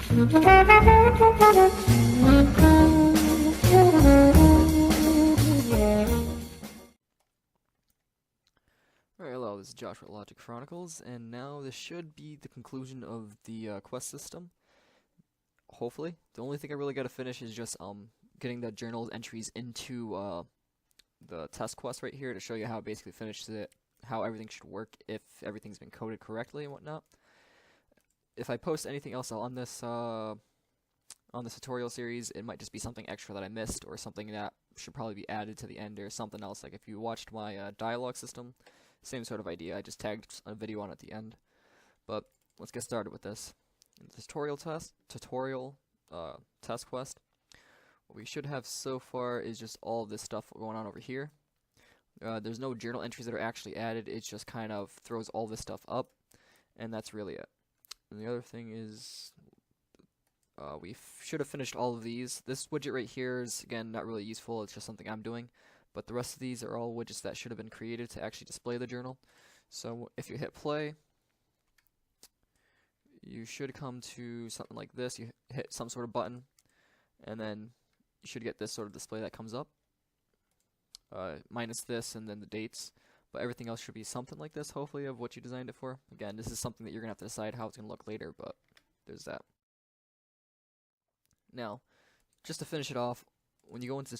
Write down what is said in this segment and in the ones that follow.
Alright, hello, this is Josh with Logic Chronicles, and now this should be the conclusion of the quest system. Hopefully. The only thing I really gotta finish is just getting the journal entries into the test quest right here to show you how it basically finishes it, how everything should work if everything's been coded correctly and whatnot. If I post anything else on this tutorial series, it might just be something extra that I missed, or something that should probably be added to the end, or something else. Like if you watched my dialogue system, same sort of idea. I just tagged a video on at the end. But let's get started with this. In the tutorial test quest, what we should have so far is just all of this stuff going on over here. There's no journal entries that are actually added. It just kind of throws all this stuff up, and that's really it. And the other thing is, we should have finished all of these. This widget right here is, again, not really useful. It's just something I'm doing. But the rest of these are all widgets that should have been created to actually display the journal. So if you hit play, you should come to something like this. You hit some sort of button, and then you should get this sort of display that comes up. Minus this and then the dates. But everything else should be something like this, hopefully, of what you designed it for. Again, this is something that you're going to have to decide how it's going to look later, but there's that. Now, just to finish it off, when you go into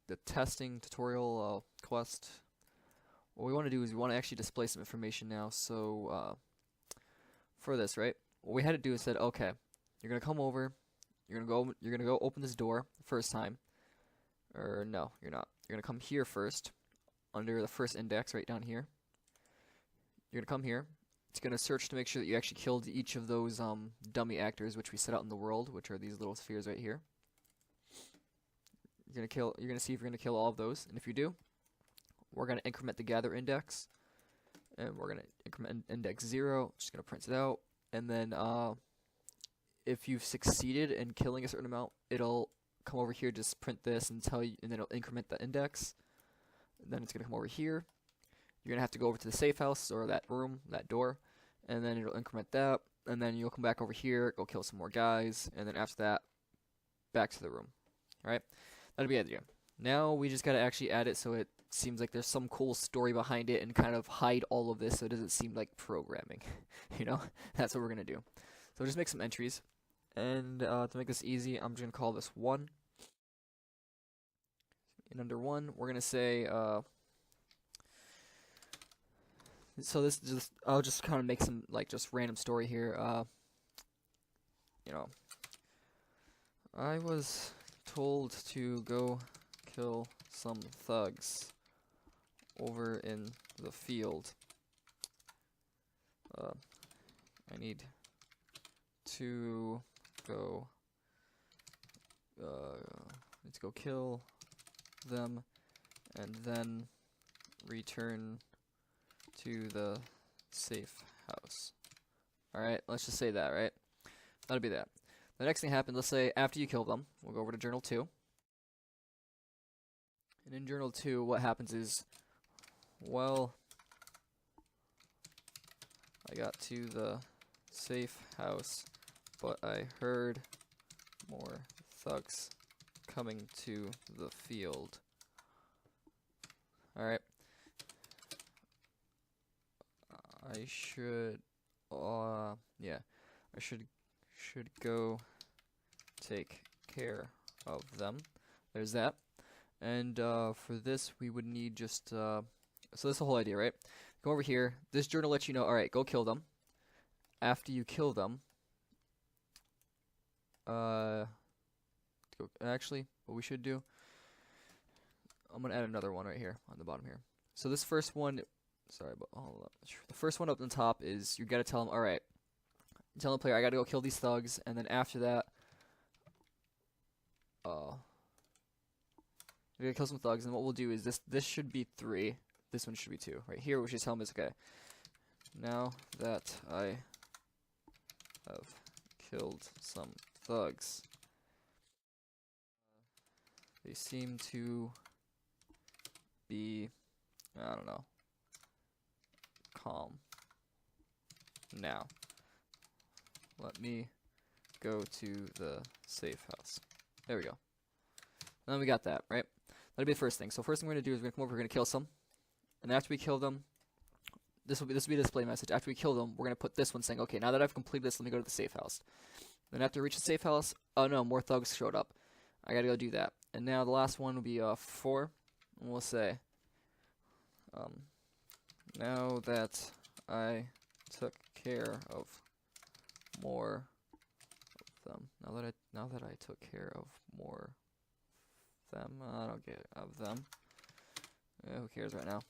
the testing tutorial quest, what we want to do is we want to actually display some information now. So for this, right, what we had to do is said, okay, you're gonna come over, you're gonna go open this door the first time, or no, you're not. You're gonna come here first, under the first index right down here. You're gonna come here. It's gonna search to make sure that you actually killed each of those dummy actors which we set out in the world, which are these little spheres right here. You're gonna see if you're gonna kill all of those, and if you do, we're gonna increment the gather index, and we're gonna increment index 0. Just gonna print it out, and then if you've succeeded in killing a certain amount, it'll come over here, just print this and tell you, and then it'll increment the index. And then it's gonna come over here. You're gonna have to go over to the safe house or that room, that door, and then it'll increment that, and then you'll come back over here, go kill some more guys, and then after that, back to the room. All right. That'll be it. Now we just gotta actually add it so it seems like there's some cool story behind it, and kind of hide all of this so it doesn't seem like programming. You know, that's what we're gonna do. So just make some entries, and to make this easy, I'm just gonna call this 1. And under 1, we're gonna say so this just I'll just kind of make some like just random story here. You know, I was told to go kill some thugs over in the field. I need to go kill them and then return to the safe house. Alright, let's just say that, right? That'll be that. The next thing happens, let's say after you kill them, we'll go over to Journal 2. And in Journal 2, what happens is, well, I got to the safe house, but I heard more thugs coming to the field. Alright. I should go take care of them. There's that. And for this, we would need just so that's the whole idea, right? Go over here. This journal lets you know, alright, go kill them. After you kill them, actually, what we should do, I'm gonna add another one right here on the bottom here. So this first one, sorry, but hold up. The first one up on top is you gotta tell them, alright, tell the player I gotta go kill these thugs, and then after that, you gotta kill some thugs, and what we'll do is this should be 3, this one should be 2. Right here, we should tell them is okay. Now that I have killed some thugs, they seem to be, I don't know, calm now. let me go to the safe house. There we go. And then we got that, right? That'll be the first thing. So first thing we're going to do is we're going to come over, we're going to kill some. And after we kill them, this will be a display message. After we kill them, we're going to put this one saying, okay, now that I've completed this, let me go to the safe house. Then after we reach the safe house, oh no, more thugs showed up. I got to go do that. And now the last one will be 4. And we'll say, now that I took care of more of them. Now that I took care of more them. I don't get of them. Yeah, who cares right now?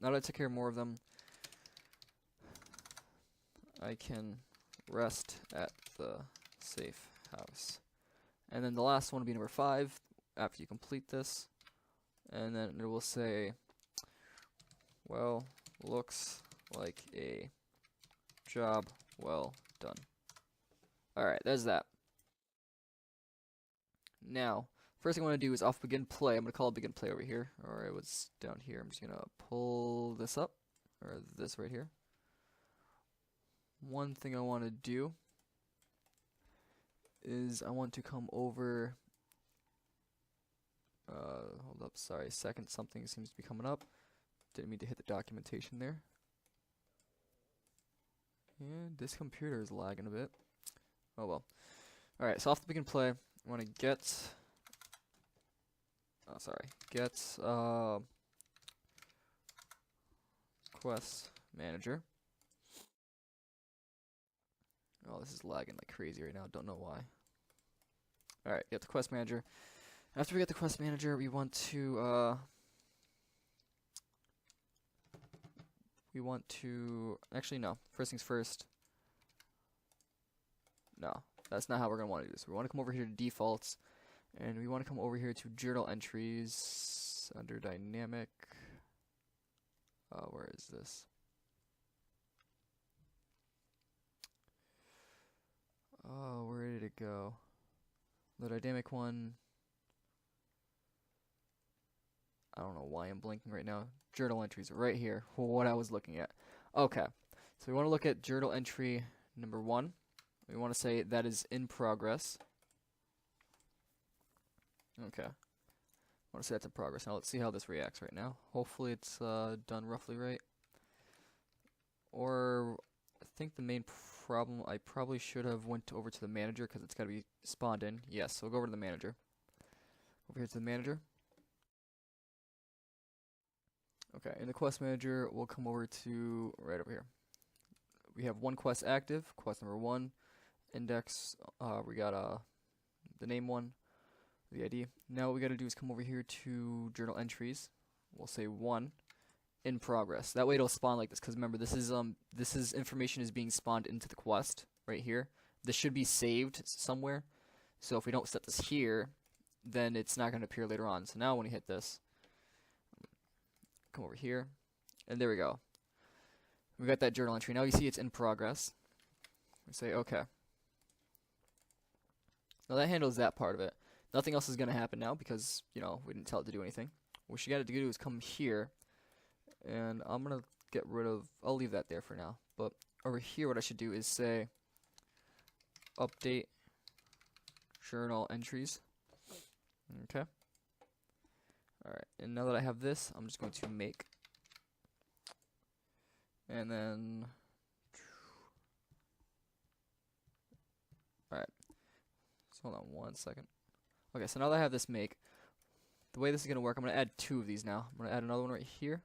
Now that I took care of more of them, I can rest at the safe house. And then the last one will be number 5 after you complete this. And then it will say, well, looks like a job well done. Alright, there's that. Now, first thing I want to do is off begin play. I'm going to call it begin play over here. Or it was down here. I'm just going to pull this up. Or this right here. One thing I want to do is I want to come over. Hold up, sorry. Second, something seems to be coming up. Didn't mean to hit the documentation there. And this computer is lagging a bit. Oh well. Alright, so off the begin play, I want to get. Oh, sorry. Get quest manager. Oh, this is lagging like crazy right now. Don't know why. Alright, get the quest manager. After we get the quest manager, we want to actually no. First things first. No, that's not how we're gonna want to do this. We want to come over here to defaults, and we want to come over here to journal entries under dynamic. Where is this? Oh, where did it go? The dynamic one. I don't know why I'm blinking right now. Journal entries right here. What I was looking at. Okay, so we want to look at journal entry number 1. We want to say that is in progress. Okay. I want to say that's in progress. Now let's see how this reacts right now. Hopefully it's done roughly right. Or I think the main problem, I probably should have went over to the manager because it's got to be spawned in. Yes, so we'll go over to the manager. Over here to the manager. Okay, in the quest manager, we'll come over to right over here. We have one quest active, quest number 1, index. We got the name one, the ID. Now what we got to do is come over here to journal entries. We'll say 1 in progress. That way it'll spawn like this. Because remember, this is information is being spawned into the quest right here. This should be saved somewhere. So if we don't set this here, then it's not going to appear later on. So now when we hit this. Come over here, and there we go. We got that journal entry. Now you see it's in progress. We say okay. Now that handles that part of it. Nothing else is going to happen now because, you know, we didn't tell it to do anything. What you got to do is come here, and I'm going to get rid of, I'll leave that there for now. But over here what I should do is say update journal entries. Okay. Alright, and now that I have this, I'm just going to make, and then, alright, so hold on 1 second. Okay, so now that I have this make, the way this is going to work, I'm going to add 2 of these now. I'm going to add another one right here,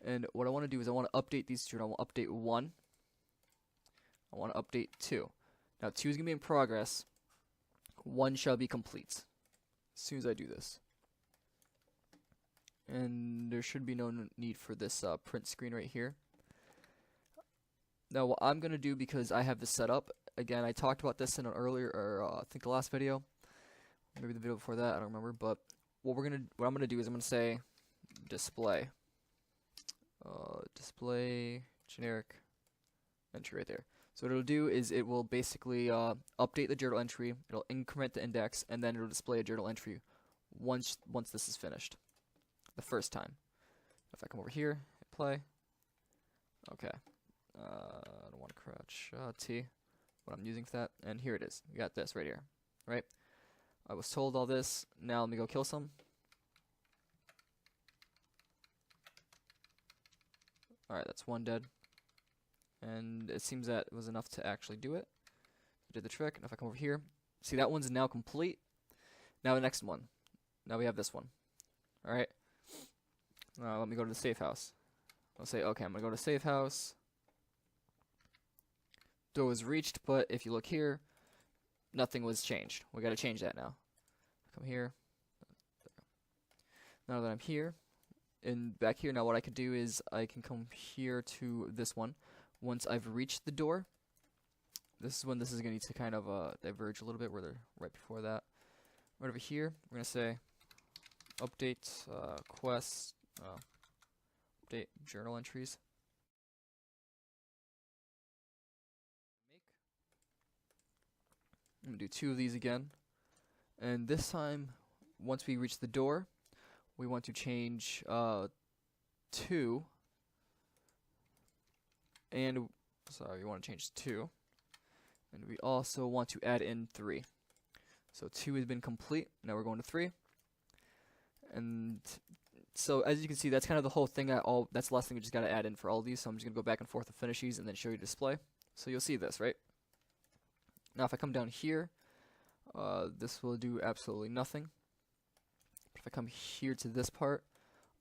and what I want to do is I want to update these 2. I want to update 1, I want to update 2. Now 2 is going to be in progress, 1 shall be complete, as soon as I do this. And there should be no need for this print screen right here. Now what I'm going to do, because I have this set up, again I talked about this in an earlier, or I think the last video, maybe the video before that, I don't remember, but what I'm going to do is I'm going to say display display generic entry right there. So what it'll do is it will basically update the journal entry, it'll increment the index, and then it'll display a journal entry once this is finished. The first time. If I come over here, hit play. Okay. I don't want to crouch. T. what I'm using for that. And here it is. We got this right here, right? I was told all this. Now let me go kill some. Alright, that's one dead. And it seems that it was enough to actually do it. Did the trick. And if I come over here, see that one's now complete. Now the next one. Now we have this one. Alright. Let me go to the safe house. I'll say, okay, I'm going to go to safe house. Door was reached, but if you look here, nothing was changed. We got to change that now. Come here. Now that I'm here, and back here, now what I could do is I can come here to this one. Once I've reached the door, this is when this is going to need to kind of diverge a little bit, where they're right before that. Right over here, we're going to say update quest, update journal entries. I'm going to do 2 of these again. And this time, once we reach the door, we want to change 2. And, sorry, we want to change 2. And we also want to add in 3. So 2 has been complete. Now we're going to 3. And so as you can see, that's kind of the whole thing. That's the last thing we just got to add in for all these. So I'm just going to go back and forth and finish these and then show you display. So you'll see this, right? Now if I come down here, this will do absolutely nothing. But if I come here to this part,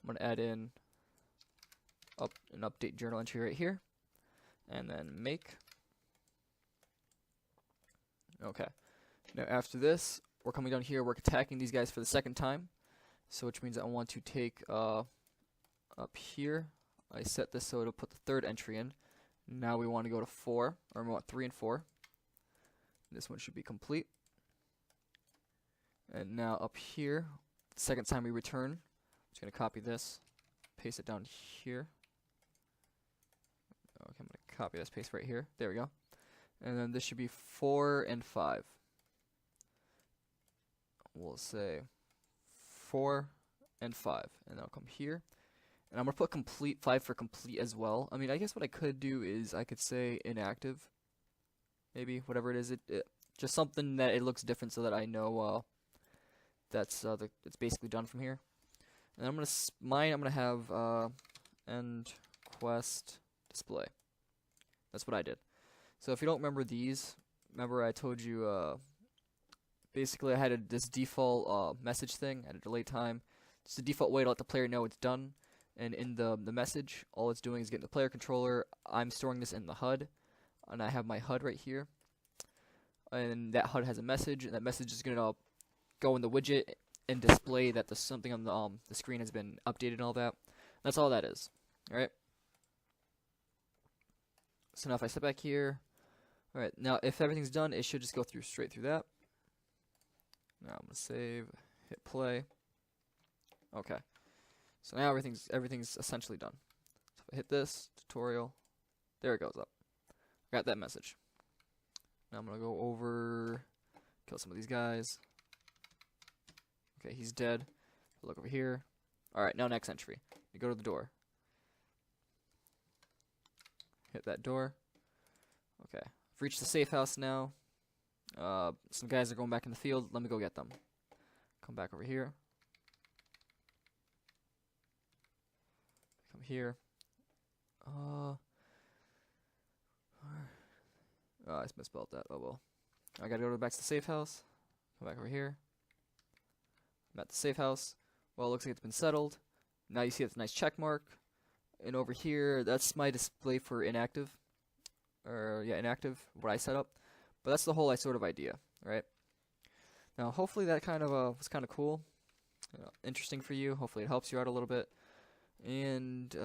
I'm going to add in an update journal entry right here. And then make. Okay. Now after this, we're coming down here, we're attacking these guys for the second time. So which means I want to take up here, I set this so it'll put the 3rd entry in. Now we want to go to 4, or we want 3 and 4. This one should be complete. And now up here, the second time we return, I'm just going to copy this, paste it down here. Okay, I'm going to copy this, paste right here. There we go. And then this should be 4 and 5. We'll say 4 and 5. And I'll come here. And I'm going to put complete 5 for complete as well. I mean, I guess what I could do is I could say inactive. Maybe, whatever it is. Just something that it looks different so that I know that's it's basically done from here. And I'm gonna have end quest display. That's what I did. So if you don't remember these, remember I told you basically I had this default message thing at a delay time. It's the default way to let the player know it's done. And in the message, all it's doing is getting the player controller. I'm storing this in the HUD, and I have my HUD right here. And that HUD has a message, and that message is gonna go in the widget and display that something on the screen has been updated and all that. That's all that is. All right. So now if I step back here, all right. Now if everything's done, it should just go straight through that. Now I'm gonna save, hit play. Okay. So now everything's essentially done. So if I hit this tutorial, there it goes up. Got that message. Now I'm gonna go over, kill some of these guys. Okay, he's dead. Look over here. Alright, now next entry. You go to the door. Hit that door. Okay. I've reached the safe house now. Some guys are going back in the field. Let me go get them. Come back over here. Come here. I misspelled that. Oh well. I gotta go back to the safe house. Come back over here. I'm at the safe house. Well, it looks like it's been settled. Now you see it's a nice check mark. And over here, that's my display for inactive. Inactive, what I set up. But that's the whole sort of idea, right? Now, hopefully that kind of was kind of cool. Interesting for you. Hopefully it helps you out a little bit. And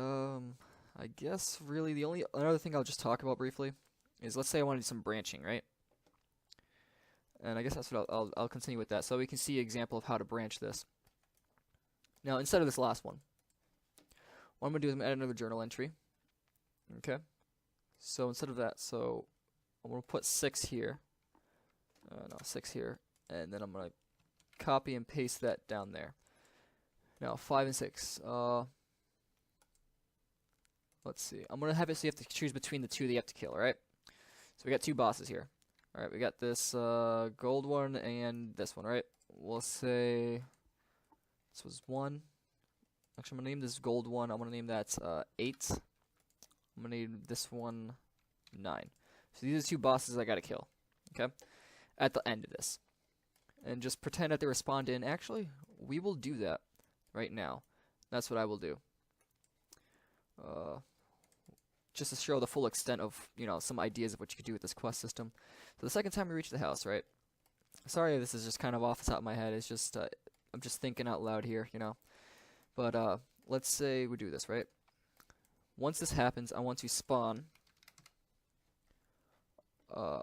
I guess really the another thing I'll just talk about briefly is, let's say I want to do some branching, right? And I guess that's what I'll continue with that, so we can see an example of how to branch this. Now, instead of this last one, what I'm going to do is I'm going to add another journal entry. Okay? So instead of that, so I'm going to put 6 here. 6 here. And then I'm going to copy and paste that down there. Now, 5 and 6. Let's see. I'm going to have it so you have to choose between the 2 that you have to kill, alright? So we got 2 bosses here. Alright, we got this gold one and this one, right? We'll say this was 1. Actually, I'm going to name this gold one. I'm going to name that 8. I'm going to name this one 9. So these are 2 bosses I got to kill, okay? At the end of this. And just pretend that they respond in. Actually, we will do that right now. That's what I will do. Just to show the full extent of, you know, some ideas of what you could do with this quest system. So the second time we reach the house, right? Sorry, this is just kind of off the top of my head. It's just, I'm just thinking out loud here, you know. But, let's say we do this, right? Once this happens, I want to spawn an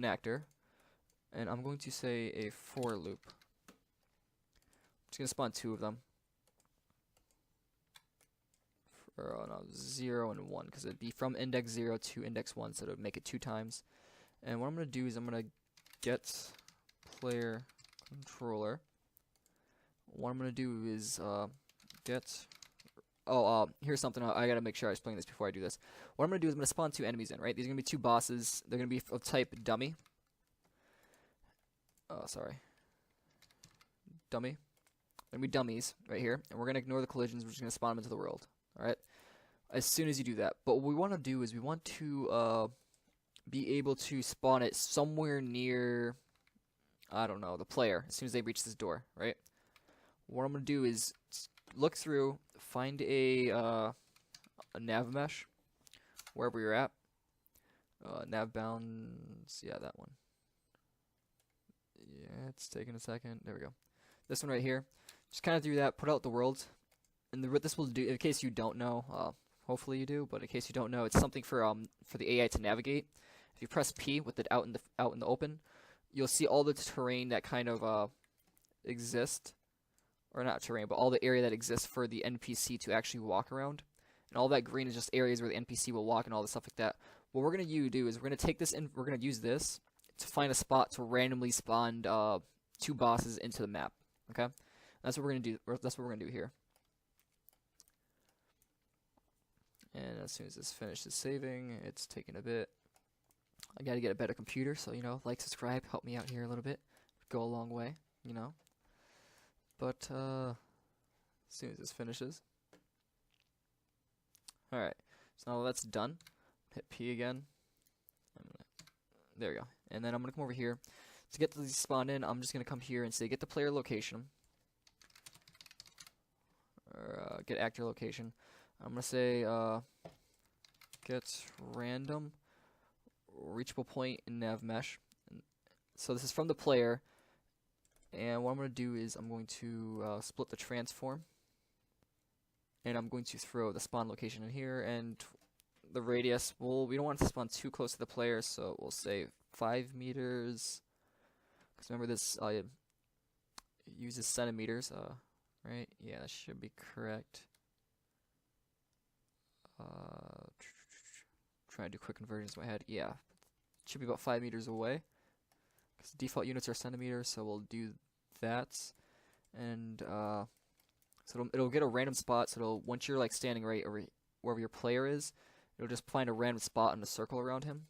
actor. And I'm going to say a for loop. I'm just going to spawn 2 of them. For, no, 0 and 1, because it'd be from index 0 to index 1, so it would make it 2 times. And what I'm going to do is I'm going to get player controller. What I'm going to do is get... here's something I got to make sure I explain this before I do this. What I'm going to do is I'm going to spawn 2 enemies in, right? These are going to be 2 bosses. They're going to be of type dummy. Dummy. They're going to be dummies right here. And we're going to ignore the collisions. We're just going to spawn them into the world. Alright? As soon as you do that. But what we want to do is we want to be able to spawn it somewhere near, I don't know, the player. As soon as they reach this door. Right? What I'm going to do is look through, find a nav mesh, wherever you're at. Nav bounds, yeah, that one. Yeah, it's taking a second. There we go. This one right here. Just kind of do that, put out the world. And what this will do, in case you don't know, hopefully you do, but in case you don't know, it's something for the AI to navigate. If you press P with it out in the open, you'll see all the terrain that kind of exist, or not terrain, but all the area that exists for the NPC to actually walk around. And all that green is just areas where the NPC will walk and all the stuff like that. What we're gonna do is we're gonna take this in. We're gonna use this to find a spot to randomly spawn 2 bosses into the map. Okay, that's what we're gonna do. That's what we're gonna do here. And as soon as this finishes saving, it's taking a bit. I gotta get a better computer, so, you know, like, subscribe, help me out here a little bit. Go a long way, you know. But, as soon as this finishes. Alright, so now that's done. Hit P again. There we go. And then I'm gonna come over here. To get these spawned in, I'm just gonna come here and say get the player location. Or, get actor location. I'm going to say get random reachable point in nav mesh. So this is from the player. And what I'm going to do is I'm going to split the transform. And I'm going to throw the spawn location in here. And the radius, well, we don't want to spawn too close to the player. So we'll say 5 meters. Because remember this uses centimeters. Right? Yeah, that should be correct. Trying to do quick conversions in my head. Yeah, should be about 5 meters away. Because the default units are centimeters, so we'll do that. And so it'll get a random spot. So once you're like standing right over wherever your player is, it'll just find a random spot in a circle around him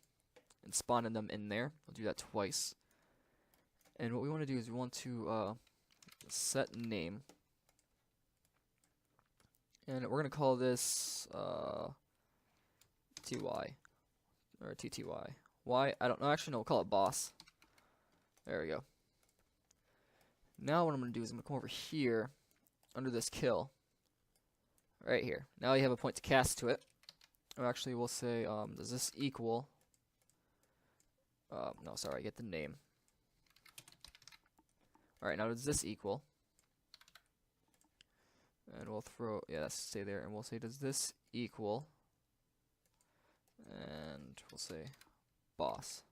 and spawn them in there. We'll do that twice. And what we want to do is we want to set name. And we're going to call this TY or TTY. Why? I don't know. Actually, no, we'll call it boss. There we go. Now what I'm going to do is I'm going to come over here under this kill. Right here. Now you have a point to cast to it. Or actually, we'll say, does this equal... no, sorry, get the name. Alright, now does this equal... And we'll throw, yeah, let's stay there. And we'll say, does this equal? And we'll say, boss.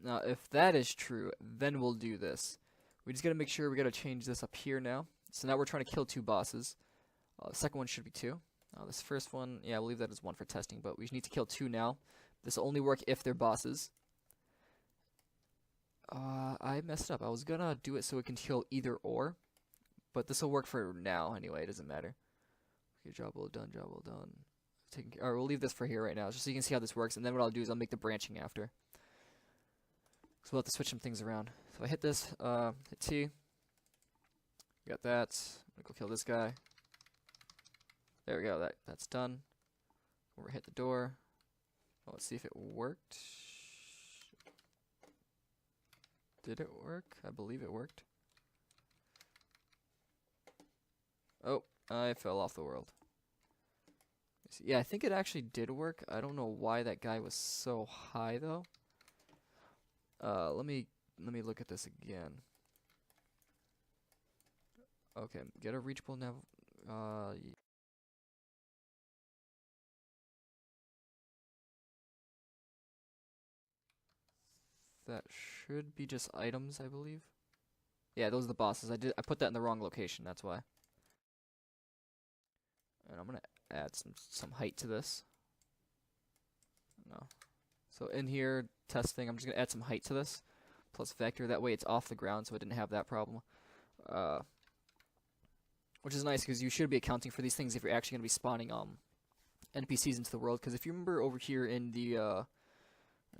Now, if that is true, then we'll do this. We just gotta make sure we gotta change this up here now. So now we're trying to kill 2 bosses. The second one should be 2. This first one, yeah, we'll leave that as 1 for testing, but we need to kill 2 now. This will only work if they're bosses. I messed up. I was gonna do it so it can kill either or. But this will work for now anyway, it doesn't matter. Okay, job well done, job well done. or we'll leave this for here right now, just so you can see how this works. And then what I'll do is I'll make the branching after. So we'll have to switch some things around. So I hit this, hit T. Got that. I'm gonna go kill this guy. There we go. That's done. We'll hit the door. Oh, let's see if it worked. Did it work? I believe it worked. Oh, I fell off the world. Yeah, I think it actually did work. I don't know why that guy was so high though. Let me look at this again. Okay, get a reachable nav. That should be just items, I believe. Yeah, those are the bosses. I put that in the wrong location. That's why. And I'm gonna add some height to this. No. So in here, testing, I'm just gonna add some height to this, plus vector. That way it's off the ground, so it didn't have that problem. Which is nice because you should be accounting for these things if you're actually gonna be spawning NPCs into the world. Because if you remember over here in the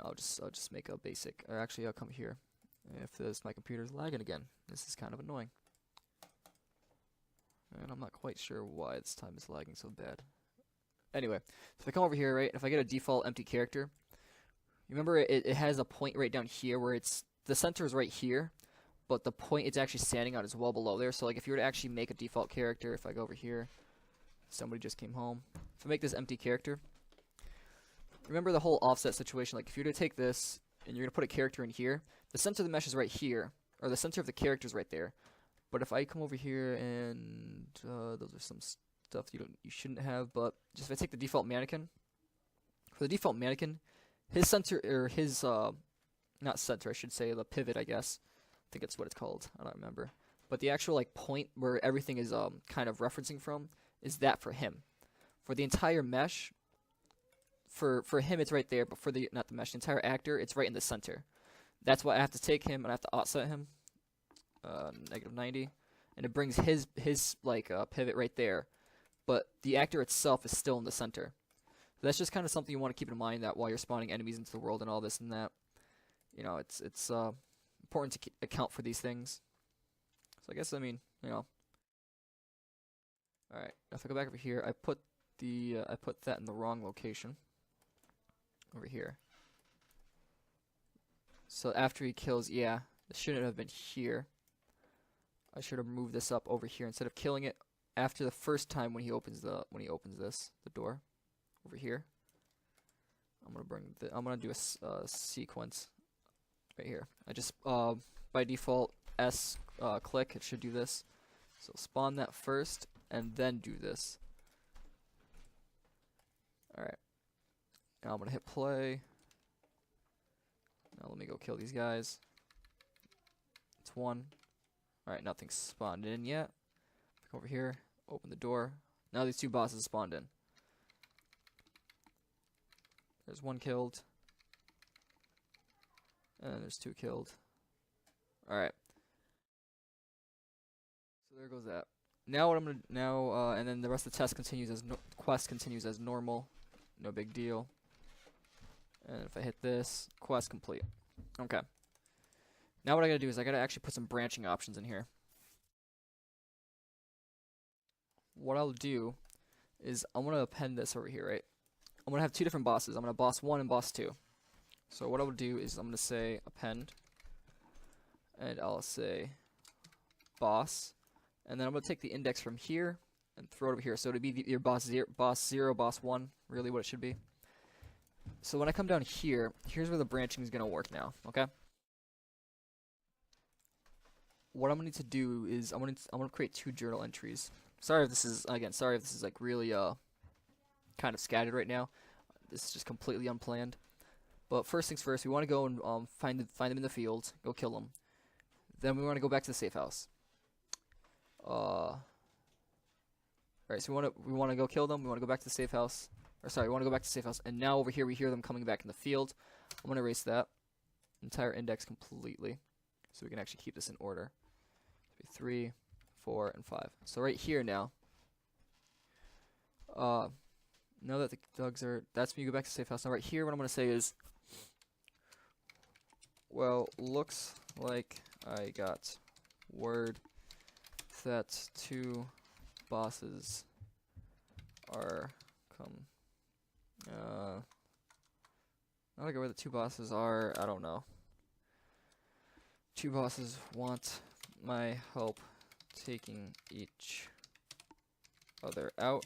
I'll just make a basic. Or actually, I'll come here. If my computer's lagging again, this is kind of annoying. And I'm not quite sure why this time is lagging so bad. Anyway, so if I come over here, right, if I get a default empty character, remember it has a point right down here where the center is right here, but the point it's actually standing on is well below there. So like if you were to actually make a default character, if I go over here, somebody just came home. If I make this empty character, remember the whole offset situation. Like if you were to take this and you're gonna put a character in here, the center of the mesh is right here, or the center of the character is right there. But if I come over here and those are some stuff you shouldn't have, but just if I take the default mannequin, for the default mannequin, his center, or his not center, I should say, the pivot, I guess. I think that's what it's called. I don't remember. But the actual like point where everything is kind of referencing from is that for him. For the entire mesh, for him it's right there, but for the entire actor, it's right in the center. That's why I have to take him and I have to offset him. -90, and it brings his like pivot right there, but the actor itself is still in the center. So that's just kind of something you want to keep in mind, that while you're spawning enemies into the world and all this and that, you know, it's important to account for these things. So I guess, I mean, you know. All right, if I go back over here, I put that in the wrong location over here. So after he kills, yeah, this shouldn't have been here. I should have moved this up over here instead of killing it after the first time when he opens the door over here. I'm gonna do a sequence right here. I just by default S click, it should do this. So spawn that first and then do this. All right. Now I'm gonna hit play. Now let me go kill these guys. It's one. Alright, nothing's spawned in yet. Come over here, open the door. Now these two bosses spawned in. There's one killed. And there's two killed. Alright. So there goes that. Now what I'm gonna and then the rest of the test continues as quest continues as normal. No big deal. And if I hit this, quest complete. Okay. Now what I gotta do is I gotta actually put some branching options in here. What I'll do is I'm gonna append this over here, right? I'm gonna have two different bosses. I'm gonna boss 1 and boss 2. So what I will do is I'm gonna say append, and I'll say boss, and then I'm gonna take the index from here and throw it over here. So it'll be your boss 0, boss 1, really what it should be. So when I come down here, here's where the branching is gonna work now. Okay. What I'm gonna need to do is I'm gonna create 2 journal entries. Sorry if this is like really kind of scattered right now. This is just completely unplanned. But first things first, we want to go and find them in the field, go kill them. Then we want to go back to the safe house. Alright, so we want to go kill them. We want to go back to the safe house. We want to go back to the safe house. And now over here we hear them coming back in the field. I'm gonna erase that entire index completely, so we can actually keep this in order. 3, 4, and 5. So right here now, Know that the dogs are. That's when you go back to safe house. Now right here, what I'm gonna say is, well, looks like I got word that 2 bosses are come. I don't know where the 2 bosses are. I don't know. 2 bosses want my help taking each other out.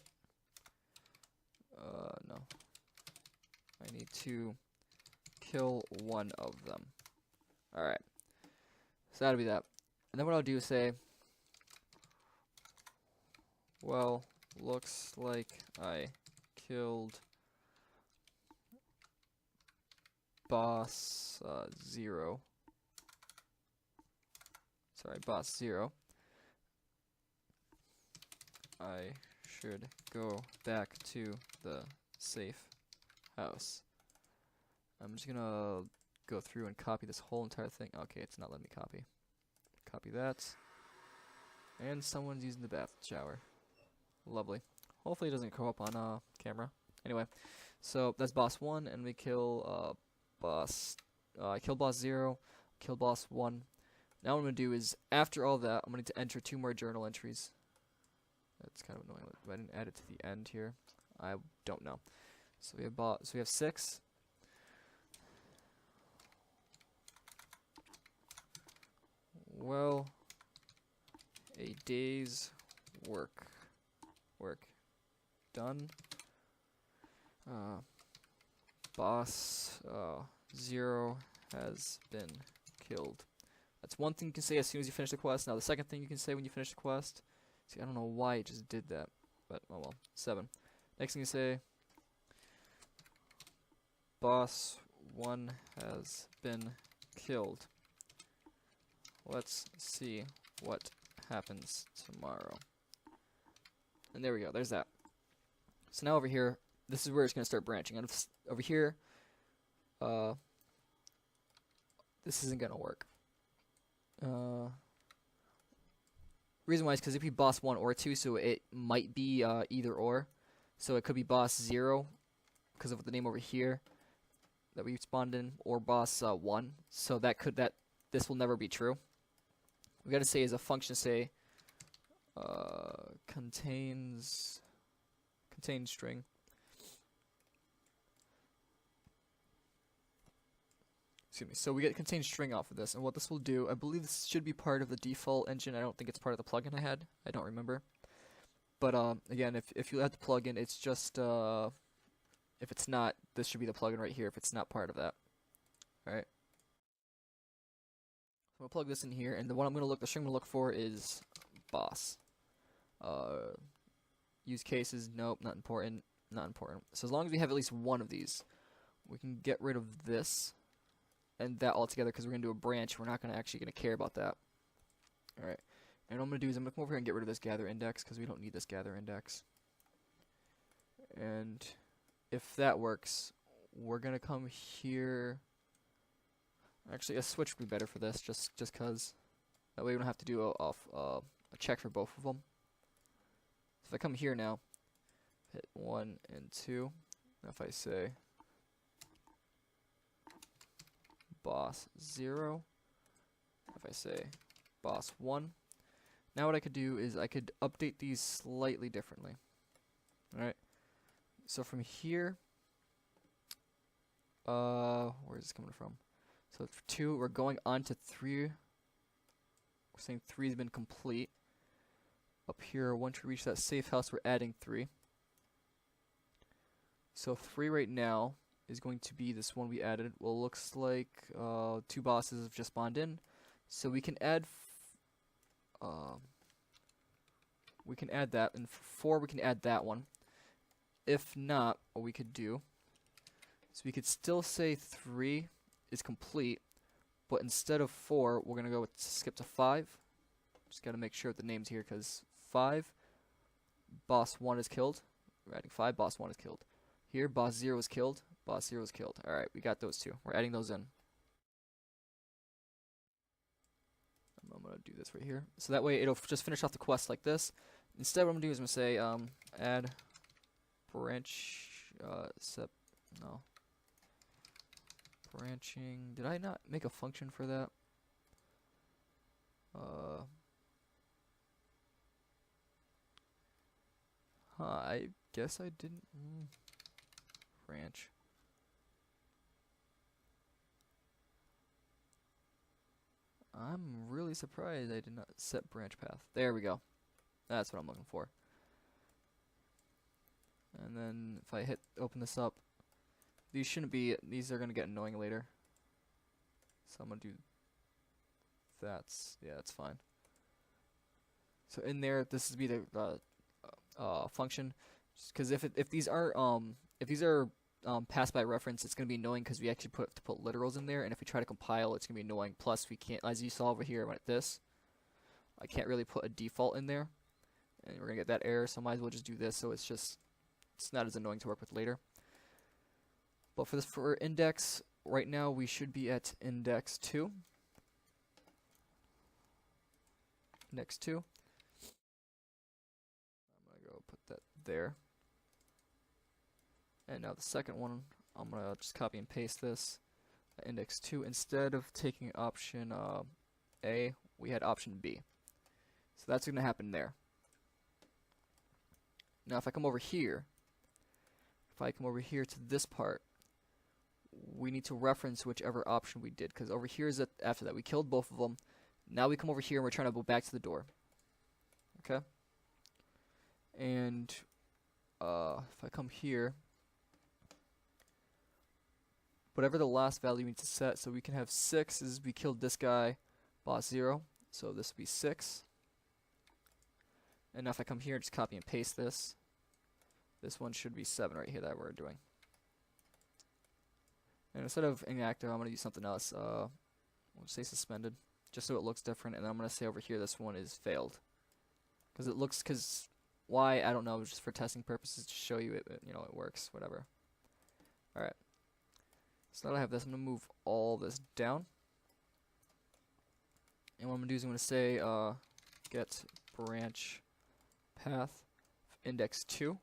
No. I need to kill one of them. Alright. So that'll be that. And then what I'll do is say, well, looks like I killed boss 0. Sorry, boss 0. I should go back to the safe house. I'm just gonna go through and copy this whole entire thing. Okay, it's not letting me copy. Copy that. And someone's using the bath shower. Lovely. Hopefully it doesn't come up on camera. Anyway, so that's boss 1, and we kill I kill boss 0, kill boss 1. Now what I'm going to do is, after all that, I'm going to enter 2 more journal entries. That's kind of annoying. I didn't add it to the end here. I don't know. So we have 6. Well, a day's work done. Boss 0 has been killed. That's one thing you can say as soon as you finish the quest. Now the second thing you can say when you finish the quest. See, I don't know why it just did that, but oh well. 7. Next thing you say, boss 1 has been killed. Let's see what happens tomorrow. And there we go, there's that. So now over here, this is where it's going to start branching. And over here, this isn't going to work. Reason why is because it could be boss 1 or 2, so it might be either or. So it could be boss 0, because of the name over here that we spawned in, or boss 1. So this will never be true. We got to say is a function say contains string. Excuse me. So we get contain string off of this, and what this will do, I believe this should be part of the default engine. I don't think it's part of the plugin I had. I don't remember. But again, if you add the plugin, it's just if it's not, this should be the plugin right here. If it's not part of that, all right. So I'm gonna plug this in here, and the string I'm gonna look for is boss. Use cases, nope, not important, not important. So as long as we have at least one of these, we can get rid of this and that altogether, because we're gonna do a branch. We're not actually gonna care about that. All right. And what I'm gonna do is I'm gonna come over here and get rid of this gather index, because we don't need this gather index. And if that works, we're gonna come here. Actually, a switch would be better for this, just because that way we don't have to do a check for both of them. So if I come here now, hit 1 and 2, and if I say boss 0, if I say boss 1, now what I could do is I could update these slightly differently. Alright, so from here, where is this coming from? So for 2, we're going on to 3. We're saying 3 has been complete. Up here, once we reach that safe house, we're adding 3. So 3 right now is going to be this one we added. Well, looks like 2 bosses have just spawned in. So we can add that, and for 4 we can add that one. If not, what we could do is we could still say 3 is complete, but instead of 4, we're gonna go with skip to 5. Just gotta make sure the name's here, because 5, boss 1 is killed. We're adding 5, boss 1 is killed. Here, boss 0 is killed, boss 0 is killed. Alright, we got those 2. We're adding those in. I'm gonna do this right here. So that way it'll just finish off the quest like this. Instead, what I'm gonna do is I'm gonna say add branch, no. Branching, did I not make a function for that? I guess I didn't, branch. I'm really surprised I did not set branch path. There we go. That's what I'm looking for. And then if I open this up, these shouldn't be, these are gonna get annoying later. So I'm gonna do, yeah, that's fine. So in there, this is be the function, because if these are passed by reference, it's gonna be annoying because we actually put literals in there, and if we try to compile, it's gonna be annoying. Plus, we can't, as you saw over here, like this, I can't really put a default in there, and we're gonna get that error. So I might as well just do this, so it's not as annoying to work with later. But for index, right now we should be at index 2. Index 2. I'm gonna go put that there. And now the second one, I'm gonna just copy and paste this. Index 2. Instead of taking option A, we had option B. So that's gonna happen there. Now if I come over here, to this part, we need to reference whichever option we did, because over here is after that. We killed both of them. Now we come over here and we're trying to go back to the door. Okay? And if I come here, whatever the last value we need to set, so we can have 6 is we killed this guy, boss 0. So this would be 6. And now if I come here and just copy and paste this, this one should be 7 right here that we're doing. And instead of inactive, I'm going to use something else. We'll say suspended, just so it looks different. And then I'm going to say over here this one is failed. Why? I don't know, just for testing purposes, to show you it works, whatever. Alright. So now I have this, I'm going to move all this down. And what I'm going to do is I'm going to say get branch path index 2.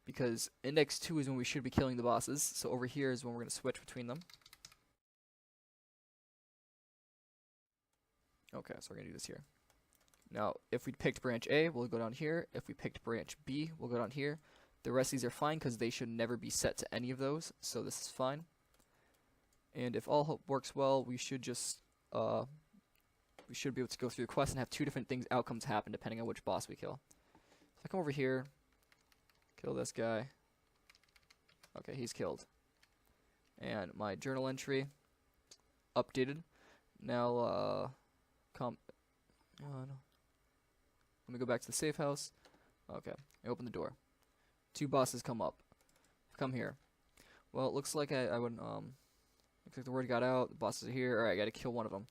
Because index 2 is when we should be killing the bosses, so over here is when we're going to switch between them. Okay, so we're going to do this here. Now, if we picked branch A, we'll go down here. If we picked branch B, we'll go down here. The rest of these are fine because they should never be set to any of those, so this is fine. And if all works well, we should just we should be able to go through the quest and have 2 different outcomes happen depending on which boss we kill. So I come over here. Kill this guy. Okay, he's killed. And my journal entry updated. Now, no. Let me go back to the safe house. Okay, I open the door. 2 bosses come up. Come here. Well, it looks like I wouldn't. Looks like the word got out. The bosses are here. All right, I gotta kill one of them.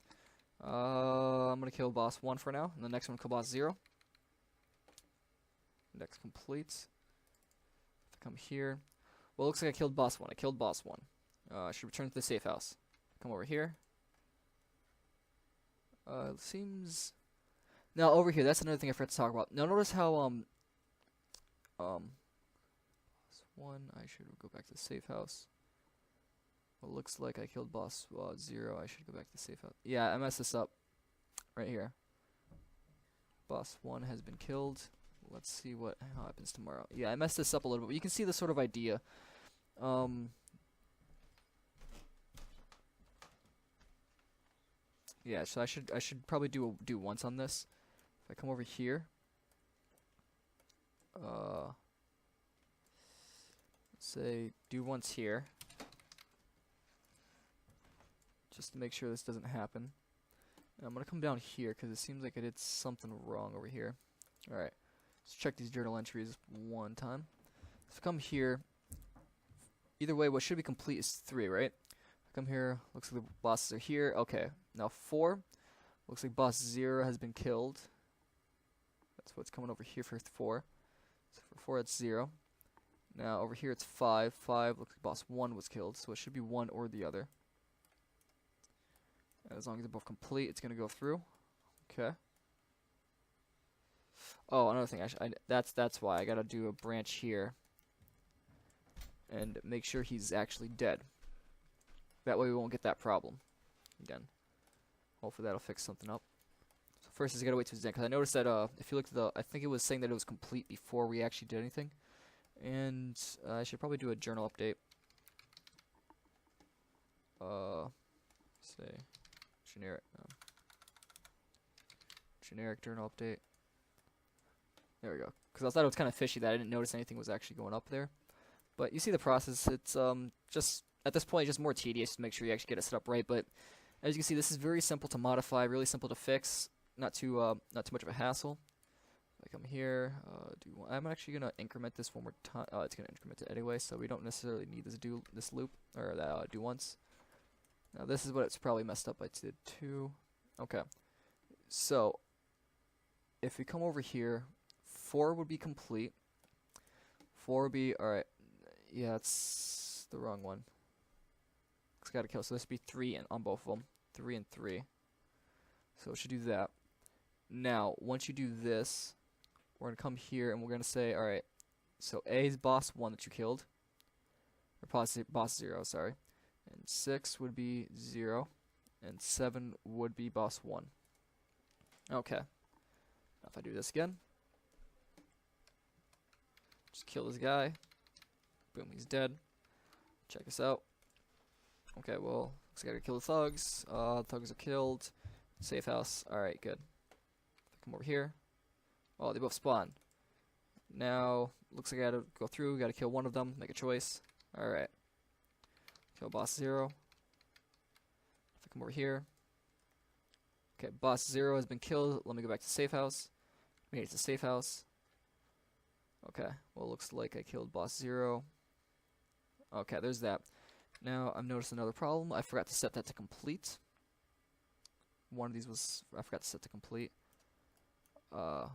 I'm gonna kill boss 1 for now, and the next one kill boss 0. Index complete. Come here. Well, it looks like I killed boss 1. I killed boss 1. I should return to the safe house. Come over here. It seems... Now, over here, that's another thing I forgot to talk about. Now, notice how, boss 1, I should go back to the safe house. Well, it looks like I killed boss 0. I should go back to the safe house. Yeah, I messed this up. Right here. Boss 1 has been killed. Let's see what happens tomorrow. Yeah, I messed this up a little bit, but you can see the sort of idea. Yeah, so I should probably do once on this. If I come over here, say do once here, just to make sure this doesn't happen. And I'm gonna come down here because it seems like I did something wrong over here. All right. Let's check these journal entries one time. If I come here, either way, what should be complete is 3, right? If I come here, looks like the bosses are here. Okay, now 4. Looks like boss 0 has been killed. That's what's coming over here for 4. So for 4, it's 0. Now over here, it's 5. 5 looks like boss 1 was killed, so it should be 1 or the other. And as long as they're both complete, it's going to go through. Okay. Oh, another thing. That's why I gotta do a branch here. and make sure he's actually dead. That way we won't get that problem again. Hopefully that'll fix something up. So first he's gotta wait till he's dead, because I noticed that if you look at I think it was saying that it was complete before we actually did anything. And I should probably do a journal update. Say generic journal update. There we go. Because I thought it was kind of fishy that I didn't notice anything was actually going up there. But you see the process. It's just at this point just more tedious to make sure you actually get it set up right. But as you can see, this is very simple to modify, really simple to fix, not too much of a hassle. I come here, I'm actually gonna increment this one more time. It's gonna increment it anyway, so we don't necessarily need this loop or that do once. Now this is what it's probably messed up. I did 2. Okay, so if we come over here, 4 would be complete. 4 would be alright. Yeah, it's the wrong one. It's gotta kill. So this would be 3 on both of them. 3 and 3. So it should do that. Now, once you do this, we're gonna come here and we're gonna say, alright, so A is boss 1 that you killed. Or boss 0, sorry. And 6 would be 0. And 7 would be boss 1. Okay. Now if I do this again, just kill this guy. Boom, he's dead. Check this out. Okay, well, looks like I gotta kill the thugs. Thugs are killed. Safe house. Alright, good. Come over here. Oh, they both spawn. Now, looks like I gotta go through, gotta kill one of them, make a choice. Alright. Kill boss 0. If I come over here. Okay, boss 0 has been killed. Let me go back to safe house. Made it to safe house. Okay, well, looks like I killed boss 0. Okay, there's that. Now, I've noticed another problem. I forgot to set that to complete. One of these I forgot to set to complete. Oh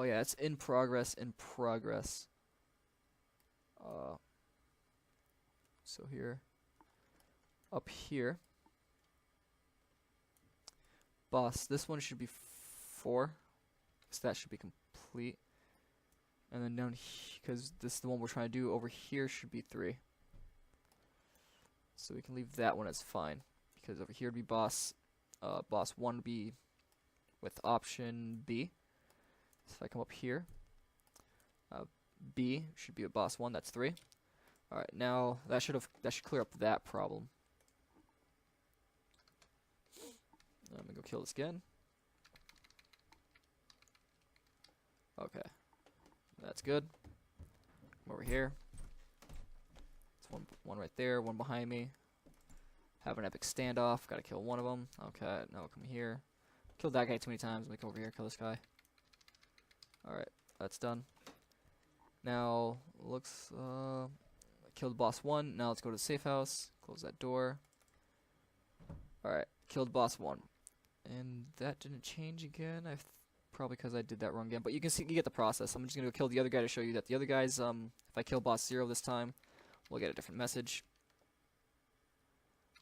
yeah, it's in progress, so here, up here, boss, this one should be 4, so that should be complete. And then down here, because this is the one we're trying to do, over here should be 3. So we can leave that one as fine, because over here would be boss 1 would be with option B. So if I come up here, B should be a boss 1, that's 3. Alright, now that should clear up that problem. I'm gonna go kill this again. Okay. That's good. Come over here. It's one right there, one behind me. Have an epic standoff. Gotta kill one of them. Okay, now come here. Killed that guy too many times. Let me come over here, kill this guy. Alright, that's done. Now, looks, I killed boss 1. Now let's go to the safe house. Close that door. Alright, killed boss 1. And that didn't change again. Probably because I did that wrong again. But you can see, you get the process. I'm just going to go kill the other guy to show you that the other guys, if I kill boss 0 this time, we'll get a different message.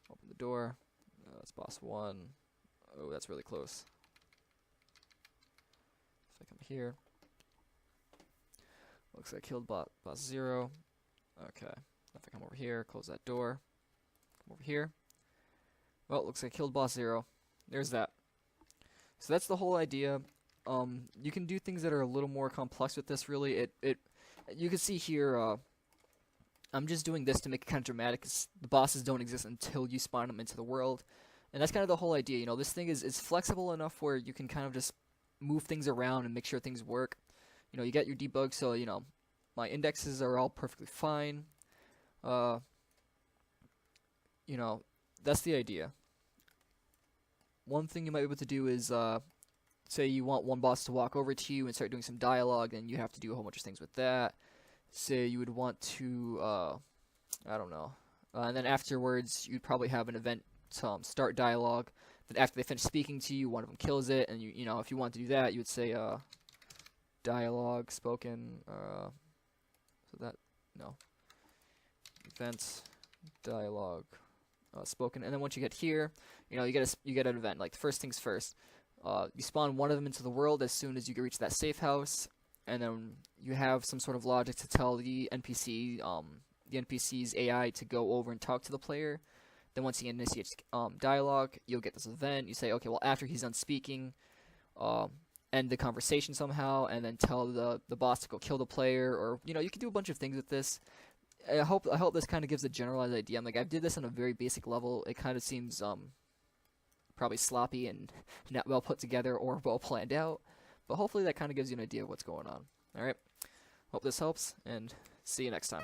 Open the door. That's boss 1. Oh, that's really close. If I come here. Looks like I killed boss 0. Okay. If I come over here, close that door. Come over here. Well, looks like I killed boss 0. There's that. So that's the whole idea. You can do things that are a little more complex with this, really. You can see here, I'm just doing this to make it kind of dramatic, 'cause the bosses don't exist until you spawn them into the world. And that's kind of the whole idea, you know. This thing is flexible enough where you can kind of just move things around and make sure things work. You know, you get your debug, so, you know, my indexes are all perfectly fine. You know, that's the idea. One thing you might be able to do is, say you want one boss to walk over to you and start doing some dialogue, and you have to do a whole bunch of things with that. Say you would want to, I don't know. And then afterwards, you'd probably have an event start dialogue. Then after they finish speaking to you, one of them kills it, and you know, if you want to do that, you would say, dialogue spoken, so that, no. Event dialogue spoken, and then once you get here, you know, you get an event. Like, the first things first, you spawn one of them into the world as soon as you reach that safe house, and then you have some sort of logic to tell the NPC's AI to go over and talk to the player. Then once he initiates dialogue, you'll get this event. You say, okay, well, after he's done speaking, end the conversation somehow, and then tell the boss to go kill the player, or you can do a bunch of things with this. I hope this kind of gives a generalized idea. I did this on a very basic level. It kind of seems probably sloppy and not well put together or well planned out, but hopefully that kind of gives you an idea of what's going on. All right, hope this helps, and see you next time.